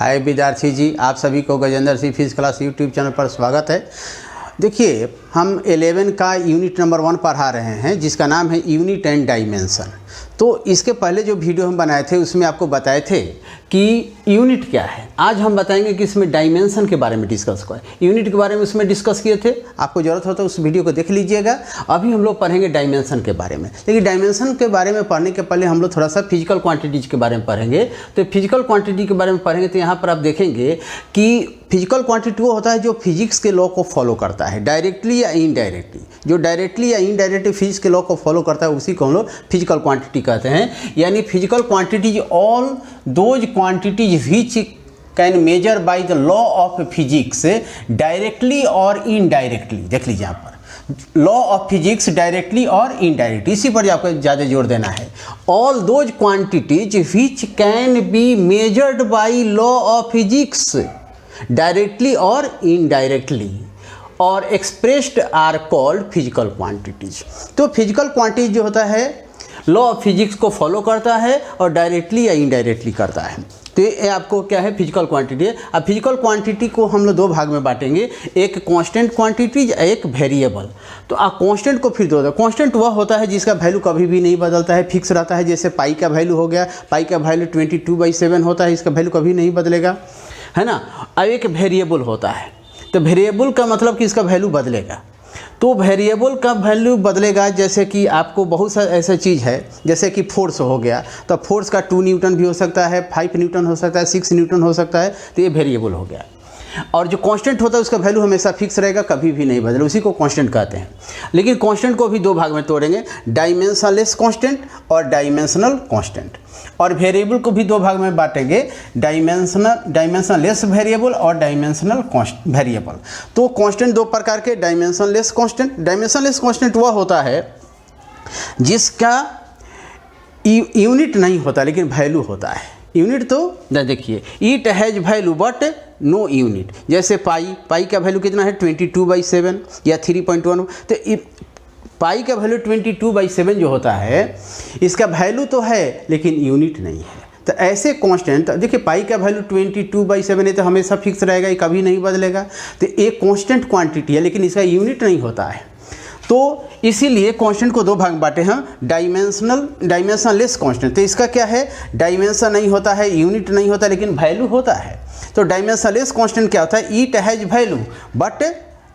हाय विद्यार्थी जी, आप सभी को Gajendra Singh physics class YouTube channel पर स्वागत है। देखिए, हम 11 का यूनिट नंबर 1 पढ़ा रहे हैं जिसका नाम है यूनिट एंड डायमेंशन। तो इसके पहले जो वीडियो हम बनाए थे उसमें आपको बताए थे कि यूनिट क्या है। आज हम बताएंगे कि इसमें डायमेंशन के बारे में डिस्कस करें। यूनिट के बारे में उसमें डिस्कस किए थे, आपको ज़रूरत हो तो उस वीडियो को देख लीजिएगा। अभी हम लोग पढ़ेंगे डायमेंशन के बारे में। लेकिन डायमेंशन के बारे में पढ़ने के पहले हम लोग थोड़ा सा फिजिकल क्वांटिटीज़ के बारे में पढ़ेंगे। तो फिजिकल क्वांटिटी के बारे में पढ़ेंगे तो यहाँ पर आप देखेंगे कि फिजिकल क्वांटिटी वो होता है जो फिजिक्स के लॉ को फॉलो करता है, डायरेक्टली या इनडायरेक्टली। जो डायरेक्टली या इनडायरेक्टली फिजिक्स के लॉ को फॉलो करता है उसी को हम लोग फिजिकल क्वांटिटी कहते हैं। यानी physical quantities all those quantities which can measure by the law of physics directly और इनडायरेक्टली। देख लीजिए यहाँ पर लॉ ऑफ फिजिक्स डायरेक्टली और इनडायरेक्टली, इसी पर आपको ज़्यादा जोर देना है। All those quantities which can be measured by law of physics directly और इनडायरेक्टली और expressed are called physical quantities. तो फिजिकल क्वांटिटी जो होता है लॉ ऑफ फिजिक्स को फॉलो करता है और डायरेक्टली या इनडायरेक्टली करता है। तो ये आपको क्या है, फिजिकल क्वांटिटी है। अब फिजिकल क्वांटिटी को हम लोग दो भाग में बांटेंगे, एक कांस्टेंट क्वांटिटीज, एक वेरिएबल। तो कांस्टेंट को फिर दो, कांस्टेंट वह होता है जिसका वैल्यू कभी भी नहीं बदलता है, फिक्स रहता है। जैसे पाई का वैल्यू हो गया, पाई का वैल्यू 22/7 होता है, इसका वैल्यू कभी नहीं बदलेगा, है ना। अब एक वेरिएबल होता है, तो वेरिएबल का मतलब कि इसका वैल्यू बदलेगा। तो वेरिएबल का वैल्यू बदलेगा, जैसे कि आपको बहुत सा ऐसा चीज़ है, जैसे कि फोर्स हो गया, तो फोर्स का 2 न्यूटन भी हो सकता है, 5 न्यूटन हो सकता है, 6 न्यूटन हो सकता है। तो ये वेरिएबल हो गया। और जो कांस्टेंट होता है उसका वैल्यू हमेशा फिक्स रहेगा, कभी भी नहीं बदले, उसी को कांस्टेंट कहते हैं। लेकिन कांस्टेंट को भी दो भाग में तोड़ेंगे, डायमेंशनलेस कांस्टेंट और डायमेंशनल कांस्टेंट। और वेरिएबल को भी दो भाग में बांटेंगे, डायमेंशनलेस वेरिएबल और डायमेंशनल वेरिएबल। तो कांस्टेंट दो प्रकार के, डायमेंशनलेस कांस्टेंट। डायमेंशनलेस कांस्टेंट वह होता है जिसका यूनिट नहीं होता लेकिन वैल्यू होता है। यूनिट तो देखिए, it has value but no unit. जैसे पाई का वैल्यू कितना है 22/7 या 3.1। तो पाई का वैल्यू 22/7 जो होता है, इसका वैल्यू तो है लेकिन यूनिट नहीं है। तो ऐसे कांस्टेंट, देखिए पाई का वैल्यू 22/7 है तो हमेशा फिक्स रहेगा, ये कभी नहीं बदलेगा। तो एक कांस्टेंट क्वांटिटी है लेकिन इसका यूनिट नहीं होता है। तो इसीलिए कांस्टेंट को दो भाग में बांटे हम, डायमेंशनलेस कांस्टेंट। तो इसका क्या है, डायमेंशन नहीं होता है, यूनिट नहीं होता लेकिन वैल्यू होता है। तो डायमेंशनलेस कांस्टेंट क्या होता है, it has value but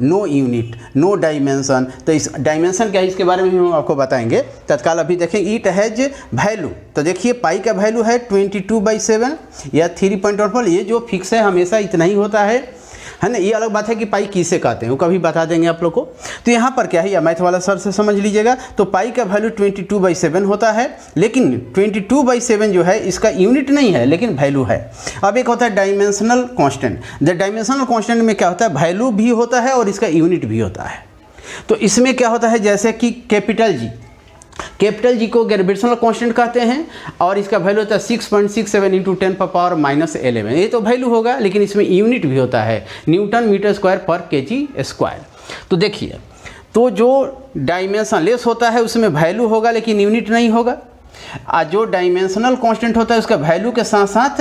no unit, no dimension. तो इस डायमेंशन क्या है इसके बारे में भी हम आपको बताएंगे तत्काल। अभी देखें इट हैज़ वैल्यू, तो देखिए पाई का वैल्यू है 22/7 या 3.1। ये जो फिक्स है हमेशा इतना ही होता है ना। ये अलग बात है कि पाई किसे कहते हैं, वो कभी बता देंगे आप लोग को। तो यहाँ पर क्या है, या मैथ वाला सर से समझ लीजिएगा। तो पाई का वैल्यू 22/7 होता है, लेकिन 22/7 जो है इसका यूनिट नहीं है लेकिन वैल्यू है। अब एक होता है dimensional constant. The dimensional constant में क्या होता है, वैल्यू भी होता है और इसका यूनिट भी होता है। तो इसमें क्या होता है, जैसे कि कैपिटल जी को ग्रेविटेशनल कांस्टेंट कहते हैं और इसका वैल्यू होता है 6.67 × 10⁻11। ये तो वैल्यू होगा लेकिन इसमें यूनिट भी होता है, न्यूटन मीटर स्क्वायर पर kg²। तो देखिए, तो जो डायमेंशनलेस होता है उसमें वैल्यू होगा लेकिन यूनिट नहीं होगा। जो डायमेंशनल कांस्टेंट होता है उसका वैल्यू के साथ साथ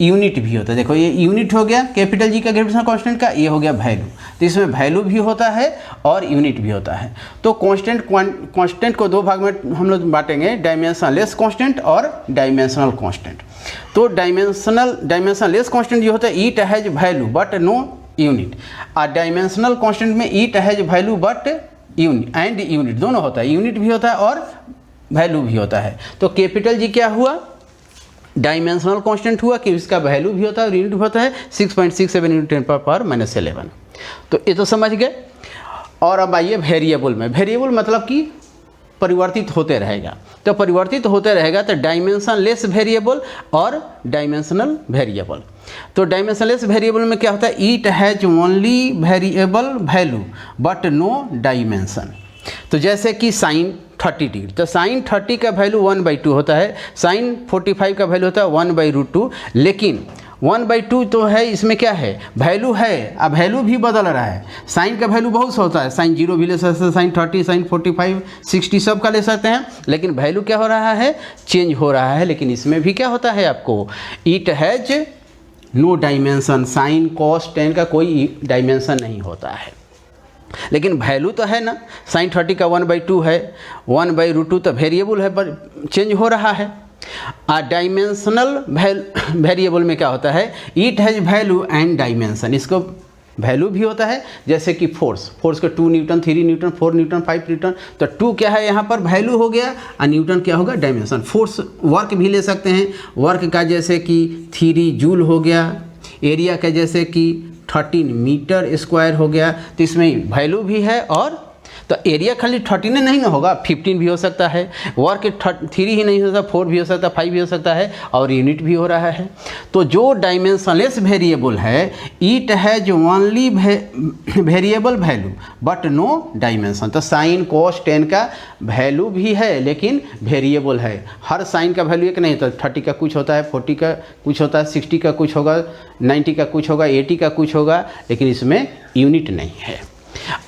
यूनिट भी होता है। देखो ये यूनिट हो गया कैपिटल जी का ग्रेविटेशनल कांस्टेंट का, ये हो गया वैल्यू। तो इसमें वैल्यू भी होता है और यूनिट भी होता है। तो कांस्टेंट को दो भाग में हम लोग बांटेंगे, डायमेंशनलेस कांस्टेंट और डायमेंशनल कांस्टेंट। तो डायमेंशनलेस कांस्टेंट जो होता है it has value but no unit, और डायमेंशनल कांस्टेंट में it has value but unit and unit दोनों होता है, यूनिट भी होता है और वैल्यू भी होता है। तो कैपिटल जी क्या हुआ, डायमेंशनल कांस्टेंट हुआ कि इसका वैल्यू भी होता है और यूनिट भी होता है, 6.67 × 10⁻11। तो ये तो समझ गए। और अब आइए वेरिएबल में। वेरिएबल मतलब कि परिवर्तित होते रहेगा। तो परिवर्तित होते रहेगा तो डायमेंशनलेस वेरिएबल और डायमेंशनल वेरिएबल। तो डायमेंशनलेस वेरिएबल में क्या होता है, it has only variable value but no dimension. तो जैसे कि sin 30 डिग्री, तो sin 30 का वैल्यू 1/2 होता है, sin 45 का वैल्यू होता है 1/√2। लेकिन 1/2 तो है, इसमें क्या है, वैल्यू है। अब वैल्यू भी बदल रहा है, साइन का वैल्यू बहुत होता है, sin 0 भी ले सकते हैं, sin 30, sin 45, 60 सब का ले सकते हैं। लेकिन वैल्यू क्या हो रहा है, चेंज हो रहा है। लेकिन इसमें भी क्या होता है आपको, it has no dimension, sine cos tan का कोई डायमेंशन नहीं होता है। लेकिन वैल्यू तो है ना, साइन 30 का 1/2 है, 1/√2 तो वेरिएबल है पर चेंज हो रहा है। डायमेंशनल वेरिएबल में क्या होता है, it has value and dimension, इसको वैल्यू भी होता है, जैसे कि फोर्स का 2 न्यूटन, 3 न्यूटन, 4 न्यूटन, 5 न्यूटन, तो 2 क्या है यहाँ पर वैल्यू हो गया और न्यूटन क्या होगा डायमेंशन। फोर्स वर्क भी ले सकते हैं, वर्क का जैसे कि 3 जूल हो गया, एरिया का जैसे कि 13 मीटर स्क्वायर हो गया, तो इसमें वैल्यू भी है और तो एरिया खाली 13 नहीं ना होगा, 15 भी हो सकता है, वर्क 3 ही नहीं हो सकता, 4 भी हो सकता है, 5 भी हो सकता है और यूनिट भी हो रहा है। तो जो डायमेंशनलेस वेरिएबल है, it has only variable value but no dimension. तो साइन कॉस टेन का वैल्यू भी है लेकिन वेरिएबल है, हर साइन का वैल्यू एक नहीं होता, 30 का कुछ होता है, 40 का कुछ होता है, 60 का कुछ होगा, 90 का कुछ होगा, 80 का कुछ होगा, लेकिन इसमें यूनिट नहीं है।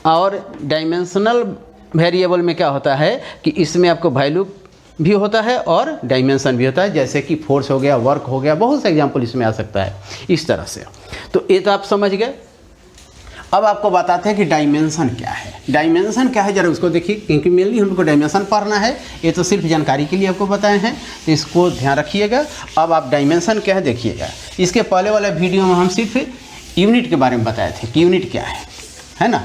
और डायमेंशनल वेरिएबल में क्या होता है कि इसमें आपको वैल्यू भी होता है और डायमेंशन भी होता है, जैसे कि फोर्स हो गया, वर्क हो गया, बहुत से एग्जांपल इसमें आ सकता है इस तरह से। तो ये तो आप समझ गए। अब आपको बताते हैं कि डायमेंशन क्या है। डायमेंशन क्या है जरा उसको देखिए, क्योंकि मेनली हमको डायमेंशन पढ़ना है, ये तो सिर्फ जानकारी के लिए आपको बताए हैं, तो इसको ध्यान रखिएगा। अब आप डायमेंशन क्या है देखिएगा। इसके पहले वाले वीडियो में हम सिर्फ यूनिट के बारे में बताए थे कि यूनिट क्या है ना,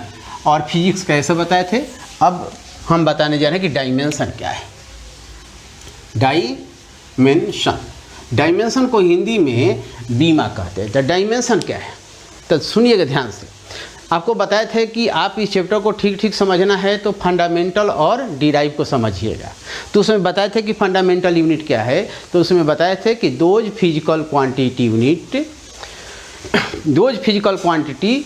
और फिजिक्स कैसे बताए थे। अब हम बताने जा रहे हैं कि डायमेंशन क्या है। डायमेंशन को हिंदी में बीमा कहते हैं। तो डायमेंशन क्या है, तो सुनिएगा ध्यान से। आपको बताए थे कि आप इस चैप्टर को ठीक ठीक समझना है तो फंडामेंटल और डिराइव को समझिएगा। तो उसमें बताए थे कि फंडामेंटल यूनिट क्या है, तो उसमें बताए थे कि those physical quantity unit, those physical quantity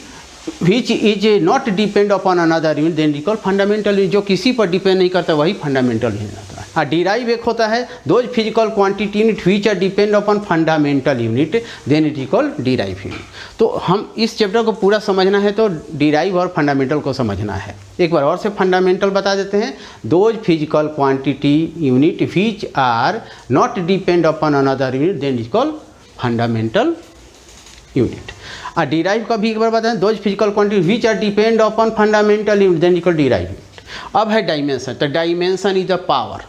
which is not depend upon another unit then equal fundamental unit, जो किसी पर डिपेंड नहीं करता वही फंडामेंटल यूनिट होता है। और डिराइव एक होता है those physical quantity unit which are depend upon fundamental unit then it equal derive unit. तो हम इस चैप्टर को पूरा समझना है तो डिराइव और फंडामेंटल को समझना है। एक बार और से फंडामेंटल बता देते हैं, those physical quantity unit which are not depend upon another unit then equal fundamental unit. और डिराइव का भी एक बार बताएं, those physical quantity which are depend upon fundamental unit then equal derive unit. अब है डायमेंशन। तो dimension is the power,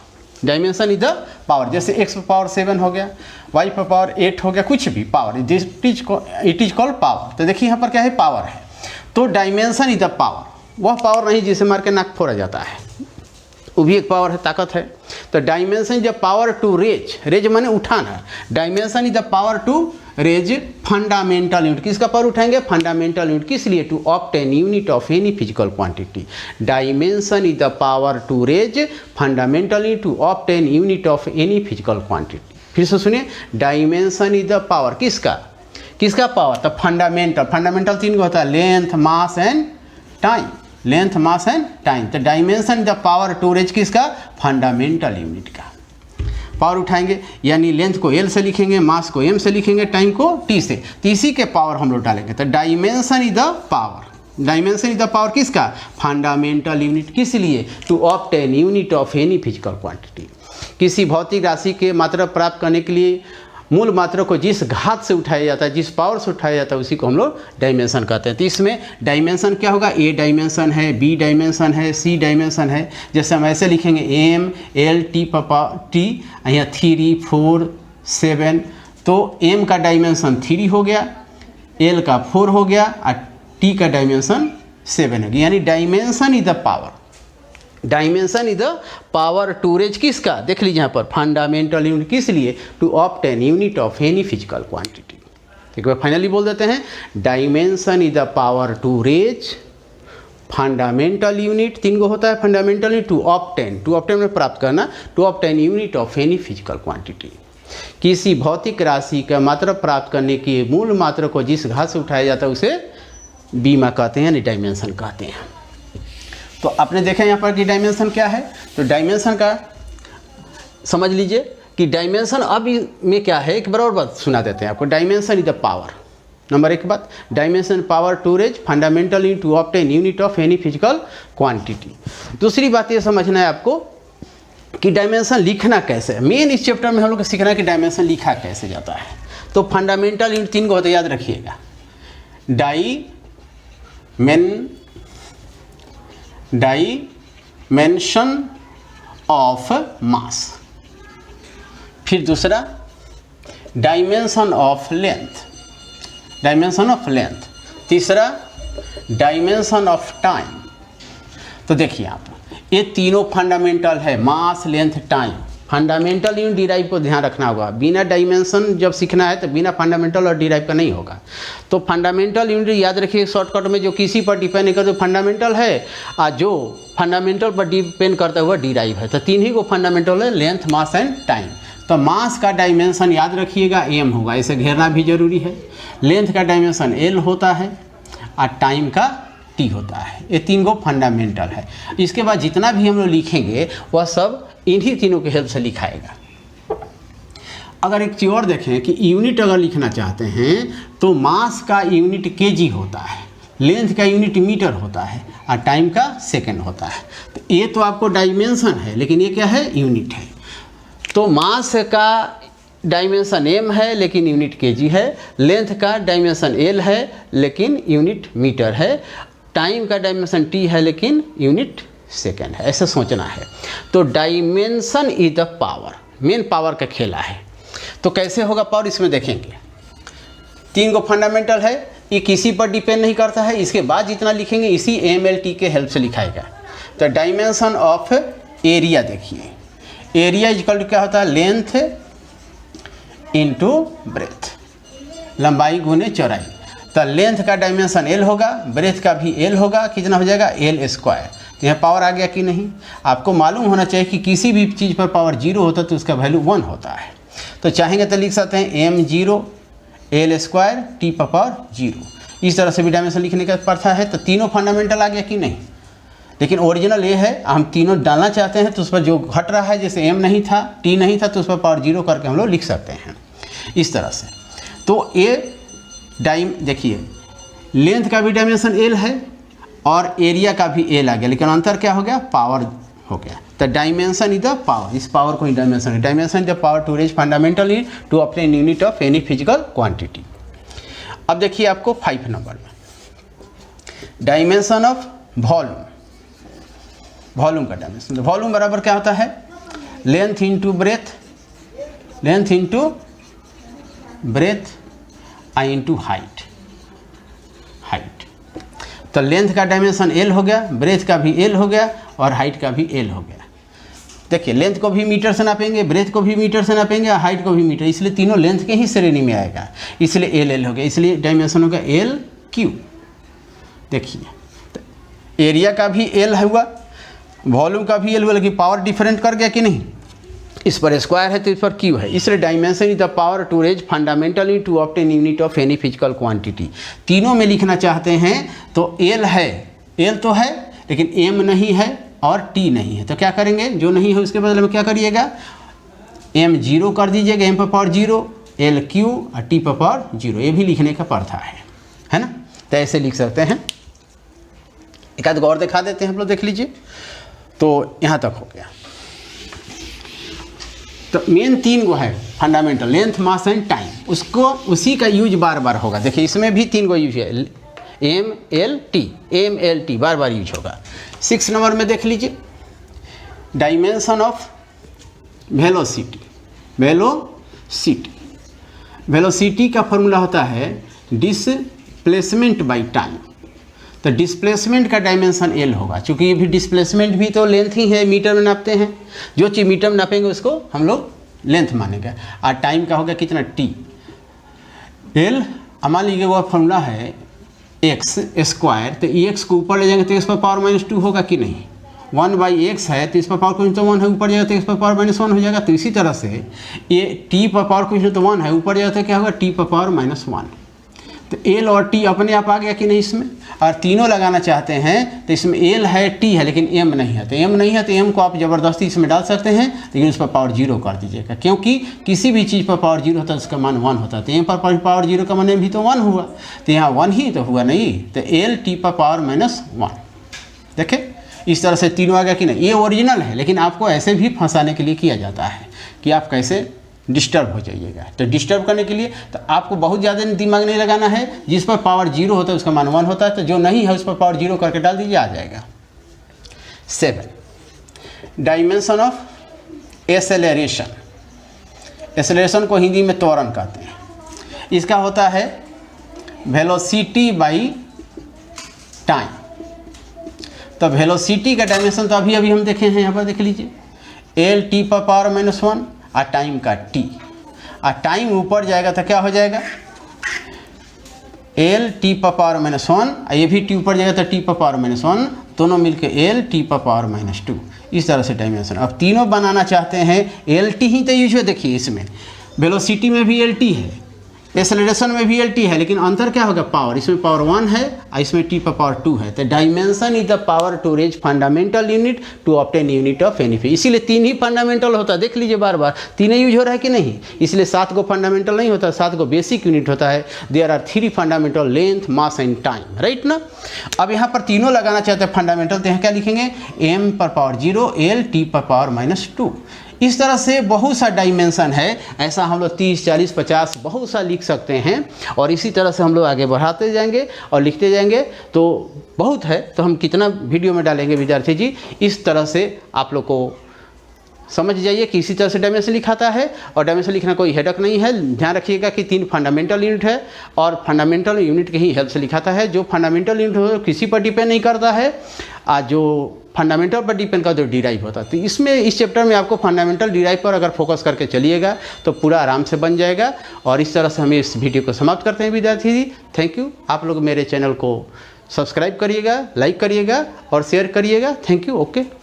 dimension is the power, जैसे x पर पावर 7 हो गया, y पर पावर 8 हो गया, कुछ भी power, it is called power. तो देखिए यहाँ पर क्या है, पावर है। तो डायमेंशन इज द पावर, वह पावर नहीं जिसे मार के नाक फोड़ा जाता है, वो भी एक पावर है, ताकत है। तो dimension is the power to raise, raise माने उठाना, dimension is the power to raise fundamental unit. किसका पावर उठाएंगे, फंडामेंटल यूनिट। किस लिए, to obtain unit of any physical quantity. Dimension is the power to raise fundamental unit to obtain unit of any physical quantity. फिर से सुनिए, dimension is the power, किसका किसका power, तो फंडामेंटल। फंडामेंटल 3 को होता है, length, mass and time, length, mass and time. तो dimension the power to raise किसका, फंडामेंटल यूनिट का पावर उठाएंगे, यानी लेंथ को L से लिखेंगे, मास को M से लिखेंगे, टाइम को T से, इसी के पावर हम लोग डालेंगे। तो dimension is the power, dimension is the power किसका, फंडामेंटल यूनिट। किस लिए, to obtain unit of any physical quantity. किसी भौतिक राशि के मात्रा प्राप्त करने के लिए मूल मात्रा को जिस घात से उठाया जाता है, जिस पावर से उठाया जाता है, उसी को हम लोग डायमेंशन कहते हैं। तो इसमें डायमेंशन क्या होगा, A डायमेंशन है, B डायमेंशन है, C डायमेंशन है। जैसे हम ऐसे लिखेंगे M L T T, यहाँ 3 4 7, तो M का डायमेंशन 3 हो गया, L का 4 हो गया और T का डायमेंशन 7 हो गया। यानी dimension is the power, dimension is the power to raise किसका, देख लीजिए यहाँ पर, फंडामेंटल यूनिट। किस लिए, to obtain unit of any physical quantity. एक बार फाइनली बोल देते हैं, dimension is the power to raise fundamental unit, 3 को होता है फंडामेंटल यूनिट, टू ऑब्टेन में प्राप्त करना, to obtain unit of any physical quantity. किसी भौतिक राशि का मात्रा प्राप्त करने की मूल मात्रा को जिस घात से उठाया जाता है उसे बीमा कहते हैं, यानी डायमेंशन कहते हैं। तो आपने देखा यहाँ पर कि डायमेंशन क्या है। तो डायमेंशन का समझ लीजिए कि डायमेंशन अब में क्या है, एक बार और बात सुना देते हैं आपको। Dimension is the power, number 1 बात, dimension power to raise fundamental unit to obtain unit of any physical quantity. दूसरी बात ये समझना है आपको कि डायमेंशन लिखना कैसे है। मेन इस चैप्टर में हम लोग को सीखना है कि डायमेंशन लिखा कैसे जाता है। तो फंडामेंटल यूनिट 3 को होता है, याद रखिएगा। डायमेंशन ऑफ मास, फिर दूसरा डायमेंशन ऑफ लेंथ, तीसरा डायमेंशन ऑफ टाइम। तो देखिए आप, ये तीनों फंडामेंटल है, mass, length, time. Fundamental unit derive को ध्यान रखना होगा, बिना डायमेंशन जब सीखना है तो बिना फंडामेंटल और डिराइव का नहीं होगा। तो फंडामेंटल यूनिट याद रखिए शॉर्टकट में, जो किसी पर डिपेंड नहीं करता फंडामेंटल है, और जो फंडामेंटल पर डिपेंड करता हुआ डिराइव है। तो तीन ही को फंडामेंटल है, लेंथ, मास एंड टाइम। तो मास का डायमेंशन याद रखिएगा m होगा, इसे घेरना भी जरूरी है। लेंथ का डायमेंशन l होता है और टाइम का t होता है। ये तीन को फंडामेंटल है। इसके बाद जितना भी हम लोग लिखेंगे वह सब इन्हीं तीनों के हेल्प से लिखाएगा। अगर एक चीज़ और देखें कि यूनिट अगर लिखना चाहते हैं तो मास का यूनिट kg होता है, लेंथ का यूनिट मीटर होता है और टाइम का सेकंड होता है। तो ये तो आपको डायमेंशन है, लेकिन ये क्या है, यूनिट है। तो मास का डायमेंशन m है लेकिन यूनिट kg है, लेंथ का डायमेंशन l है लेकिन यूनिट मीटर है, टाइम का डायमेंशन t है लेकिन यूनिट सेकेंड है। ऐसे सोचना है। तो dimension is the power, main power का खेला है। तो कैसे होगा पावर, इसमें देखेंगे। तीन को फंडामेंटल है, ये किसी पर डिपेंड नहीं करता है। इसके बाद जितना लिखेंगे इसी MLT के हेल्प से लिखाएगा। तो डायमेंशन ऑफ एरिया, देखिए एरिया इक्वल टू क्या होता है, लेंथ इंटू ब्रेथ, लंबाई गुने चौड़ाई। तो लेंथ का डायमेंशन l होगा, ब्रेथ का भी l होगा, कितना हो जाएगा, l स्क्वायर। तो यहाँ पावर आ गया कि नहीं, आपको मालूम होना चाहिए कि किसी भी चीज़ पर पावर 0 होता है तो उसका वैल्यू 1 होता है। तो चाहेंगे तो लिख सकते हैं m0 l square t power 0। इस तरह से भी डायमेंशन लिखने का प्रथा है। तो तीनों फंडामेंटल आ गया कि नहीं, लेकिन ओरिजिनल ये है, हम तीनों डालना चाहते हैं तो उस पर जो घट रहा है, जैसे m नहीं था, t नहीं था, तो उस पर पावर 0 करके हम लोग लिख सकते हैं इस तरह से। तो ये देखिए लेंथ का भी डायमेंशन l है और एरिया का भी l आ गया, लेकिन अंतर क्या हो गया, पावर हो गया। तो डायमेंशन इज द पावर, इस पावर को ही डायमेंशन है। Dimension the power to raise fundamental to obtain unit of any physical quantity. अब देखिए आपको 5 नंबर में डायमेंशन ऑफ वॉल्यूम, वॉल्यूम का डायमेंशन। वॉल्यूम बराबर क्या होता है, length into breadth, length into breadth I into height, height. तो लेंथ का डायमेंशन l हो गया, ब्रेथ का भी l हो गया और हाइट का भी l हो गया। देखिए लेंथ को भी मीटर से नापेंगे, ब्रेथ को भी मीटर से नापेंगे और हाइट को भी मीटर, इसलिए तीनों लेंथ के ही श्रेणी में आएगा, इसलिए l हो गया, इसलिए डायमेंशन होगा LQ। देखिए तो एरिया का भी l हुआ, वॉल्यूम का भी l हुआ, लेकिन पावर डिफरेंट कर गया कि नहीं, इस पर स्क्वायर है तो इस पर क्यू है, इसलिए dimension is the power to raise fundamentally to obtain unit of any physical quantity. तीनों में लिखना चाहते हैं तो l है, l तो है लेकिन m नहीं है और t नहीं है। तो क्या करेंगे, जो नहीं है उसके बदले में क्या करिएगा, m0 कर दीजिएगा, m पर पावर 0, LQ और t पर पावर 0। ये भी लिखने का प्रथा है ना। तो ऐसे लिख सकते हैं। एक आध गौर दिखा देते हैं हम लोग, देख लीजिए। तो यहाँ तक हो गया। तो मेन 3 गो है fundamental, length, mass and time, उसको उसी का यूज बार बार होगा। देखिए इसमें भी 3 गो यूज है, MLT बार बार यूज होगा। 6 नंबर में देख लीजिए डायमेंशन ऑफ वेलोसिटी, वेलोसिटी का फॉर्मूला होता है डिस्प्लेसमेंट बाई टाइम। तो डिस्प्लेसमेंट का डायमेंशन l होगा, क्योंकि ये भी डिस्प्लेसमेंट भी तो लेंथ ही है, मीटर में नापते हैं। जो चीज़ मीटर में नापेंगे उसको हम लोग लेंथ मानेंगे। और टाइम का होगा कितना, t। l मान लीजिए वो फॉर्मूला है x स्क्वायर, तो x को ऊपर ले जाएंगे तो x पर पावर -2 होगा कि नहीं, 1/x है तो इस पर पावर कुछ तो 1 है, ऊपर जाएगा तो इस पर पावर -1 हो जाएगा। तो इसी तरह से ये t पर पावर कुछ तो 1 है, ऊपर जाएगा तो क्या होगा, t पर पावर -1। तो l और t अपने आप आ गया कि नहीं इसमें। और तीनों लगाना चाहते हैं तो इसमें l है, t है, लेकिन m नहीं है। तो m नहीं है तो m को आप ज़बरदस्ती इसमें डाल सकते हैं, लेकिन उस पर पावर 0 कर दीजिएगा, क्योंकि किसी भी चीज़ पर पावर 0 होता है उसका मान 1 होता है। तो m पर पावर 0 का मान भी तो 1 हुआ, तो यहाँ 1 ही तो हुआ नहीं। तो l t पर पावर -1। देखें इस तरह से तीनों आ गया कि नहीं। ये ओरिजिनल है, लेकिन आपको ऐसे भी फंसाने के लिए किया जाता है कि आप कैसे डिस्टर्ब हो जाइएगा। तो डिस्टर्ब करने के लिए तो आपको बहुत ज़्यादा दिमाग नहीं लगाना है। जिस पर पावर 0 होता है उसका मान 1 होता है, तो जो नहीं है उस पर पावर 0 करके डाल दीजिए, आ जाएगा। 7, डायमेंशन ऑफ एसेलरेशन। एसेलरेशन को हिंदी में त्वरण कहते हैं। इसका होता है वेलोसिटी बाई टाइम। तो वेलोसिटी का डायमेंशन तो अभी अभी हम देखे हैं, यहाँ पर देख लीजिए, L(t⁻⁻1) और टाइम का t, और टाइम ऊपर जाएगा तो क्या हो जाएगा, L(t⁻⁻1), ये भी t ऊपर जाएगा तो t⁻⁻1, दोनों मिलके L(t⁻⁻2). इस तरह से डायमेंशन। अब तीनों बनाना चाहते हैं, LT ही तो यूज है। देखिए इसमें वेलोसिटी में भी LT है, एक्सेलरेशन में भी LT है, लेकिन अंतर क्या होगा, पावर। इसमें पावर 1 है और इसमें t⁻2 है। तो dimension is the power to raise fundamental unit to obtain unit of any field. इसीलिए 3 ही फंडामेंटल होता है, देख लीजिए बार बार 3 यूज हो रहा है कि नहीं। इसलिए 7 को फंडामेंटल नहीं होता, 7 को बेसिक यूनिट होता है। There are 3 fundamental, length, mass and time, right ना। अब यहाँ पर तीनों लगाना चाहते हैं फंडामेंटल, तो यहाँ क्या लिखेंगे, m⁻0 L(t⁻⁻2). इस तरह से बहुत सा डायमेंशन है। ऐसा हम लोग 30, 40, 50 बहुत सा लिख सकते हैं, और इसी तरह से हम लोग आगे बढ़ाते जाएंगे और लिखते जाएंगे। तो बहुत है, तो हम कितना वीडियो में डालेंगे विद्यार्थी जी। इस तरह से आप लोग को समझ जाइए कि इसी तरह से डायमेंशन लिखाता है, और डायमेंशन लिखना कोई हेडक नहीं है। ध्यान रखिएगा कि 3 फंडामेंटल यूनिट है, और फंडामेंटल यूनिट के ही हेल्प से लिखाता है। जो फंडामेंटल यूनिट हो किसी पर डिपेंड नहीं करता है, और जो फंडामेंटल पर डिपेंड करता है तो डिराइव होता है। तो इसमें इस चैप्टर में आपको फंडामेंटल डिराइव पर अगर फोकस करके चलिएगा तो पूरा आराम से बन जाएगा। और इस तरह से हम इस वीडियो को समाप्त करते हैं विद्यार्थी जी। Thank you. आप लोग मेरे चैनल को सब्सक्राइब करिएगा, लाइक करिएगा और शेयर करिएगा। Thank you. ओके।